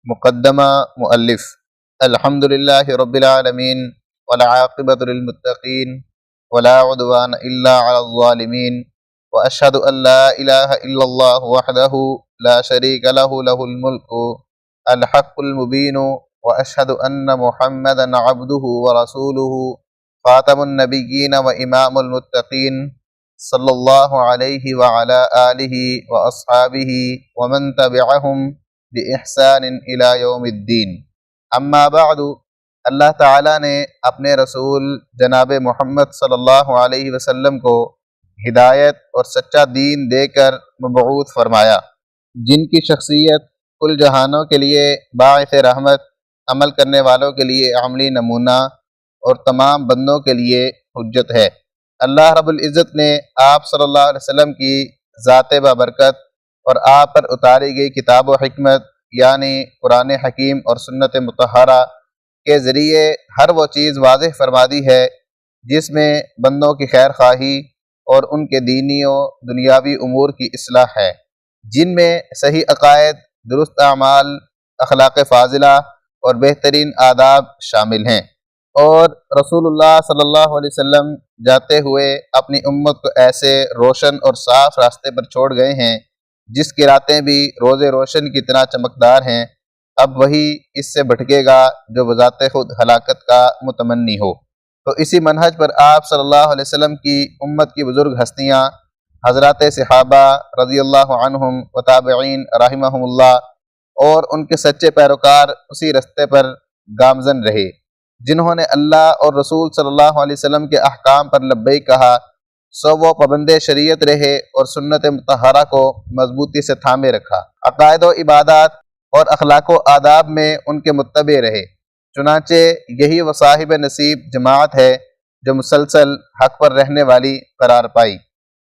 مقدمہ مؤلف الحمد للہ رب العالمین والعاقبۃ للمتقین ولا عدوان الا علی الظالمین واشہد ان لا الہ الا اللہ وحدہ لا شریک لہ الملک الحق المبین واشہد ان محمدا عبدہ ورسولہ خاتم النبیین وامام المتقین صلی اللہ علیہ وعلی آلہ واصحابہ ومن تبعہم بإحسان الی یوم الدین۔ اما بعد، اللہ تعالیٰ نے اپنے رسول جناب محمد صلی اللہ علیہ وسلم کو ہدایت اور سچا دین دے کر مبعوث فرمایا، جن کی شخصیت کل جہانوں کے لیے باعث رحمت، عمل کرنے والوں کے لیے عملی نمونہ اور تمام بندوں کے لیے حجت ہے۔ اللہ رب العزت نے آپ صلی اللہ علیہ وسلم کی ذات بابرکت اور آپ پر اتاری گئی کتاب و حکمت یعنی قرآن حکیم اور سنت مطہرہ کے ذریعے ہر وہ چیز واضح فرما دی ہے جس میں بندوں کی خیر خواہی اور ان کے دینی و دنیاوی امور کی اصلاح ہے، جن میں صحیح عقائد، درست اعمال، اخلاق فاضلہ اور بہترین آداب شامل ہیں۔ اور رسول اللہ صلی اللہ علیہ وسلم جاتے ہوئے اپنی امت کو ایسے روشن اور صاف راستے پر چھوڑ گئے ہیں جس کی راتیں بھی روز روشن کی طرح چمکدار ہیں۔ اب وہی اس سے بھٹکے گا جو بذات خود ہلاکت کا متمنی ہو۔ تو اسی منہج پر آپ صلی اللہ علیہ وسلم کی امت کی بزرگ ہستیاں حضرات صحابہ رضی اللہ عنہم و تابعین رحمہم اللہ اور ان کے سچے پیروکار اسی رستے پر گامزن رہے، جنہوں نے اللہ اور رسول صلی اللہ علیہ وسلم کے احکام پر لبیک کہا، سو وہ پابند شریعت رہے اور سنت مطہرہ کو مضبوطی سے تھامے رکھا، عقائد و عبادات اور اخلاق و آداب میں ان کے متبع رہے۔ چنانچہ یہی وہ صاحب نصیب جماعت ہے جو مسلسل حق پر رہنے والی قرار پائی۔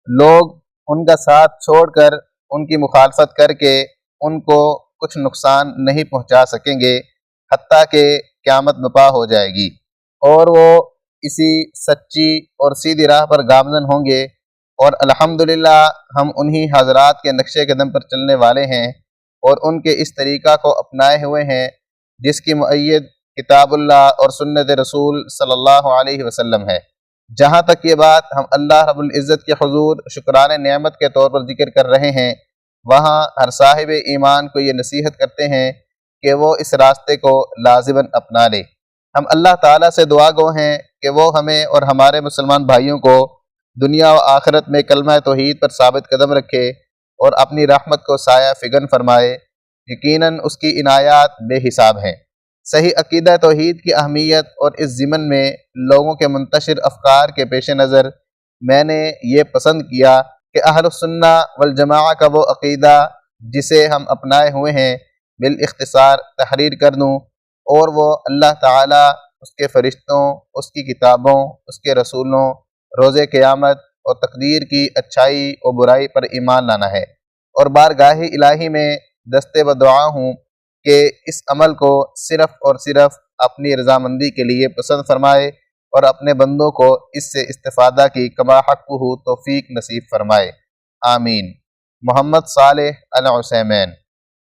لوگ ان کا ساتھ چھوڑ کر ان کی مخالفت کر کے ان کو کچھ نقصان نہیں پہنچا سکیں گے حتیٰ کہ قیامت برپا ہو جائے گی، اور وہ اسی سچی اور سیدھی راہ پر گامزن ہوں گے۔ اور الحمدللہ ہم انہی حضرات کے نقشے قدم پر چلنے والے ہیں اور ان کے اس طریقہ کو اپنائے ہوئے ہیں جس کی مؤید کتاب اللہ اور سنت رسول صلی اللہ علیہ وسلم ہے۔ جہاں تک یہ بات ہم اللہ رب العزت کے حضور شکران نعمت کے طور پر ذکر کر رہے ہیں، وہاں ہر صاحب ایمان کو یہ نصیحت کرتے ہیں کہ وہ اس راستے کو لازماً اپنا لے۔ ہم اللہ تعالیٰ سے دعا گو ہیں کہ وہ ہمیں اور ہمارے مسلمان بھائیوں کو دنیا و آخرت میں کلمہ توحید پر ثابت قدم رکھے اور اپنی رحمت کو سایہ فگن فرمائے۔ یقیناً اس کی عنایات بے حساب ہیں۔ صحیح عقیدہ توحید کی اہمیت اور اس ضمن میں لوگوں کے منتشر افکار کے پیش نظر میں نے یہ پسند کیا کہ اہل السنہ والجماعہ کا وہ عقیدہ جسے ہم اپنائے ہوئے ہیں بالاختصار تحریر کر دوں، اور وہ اللہ تعالیٰ، اس کے فرشتوں، اس کی کتابوں، اس کے رسولوں، روز قیامت اور تقدیر کی اچھائی و برائی پر ایمان لانا ہے، اور بارگاہ الہی میں دستے و دعا ہوں کہ اس عمل کو صرف اور صرف اپنی رضامندی کے لیے پسند فرمائے اور اپنے بندوں کو اس سے استفادہ کی کما حقہ توفیق نصیب فرمائے۔ آمین۔ محمد صالح العثیمین۔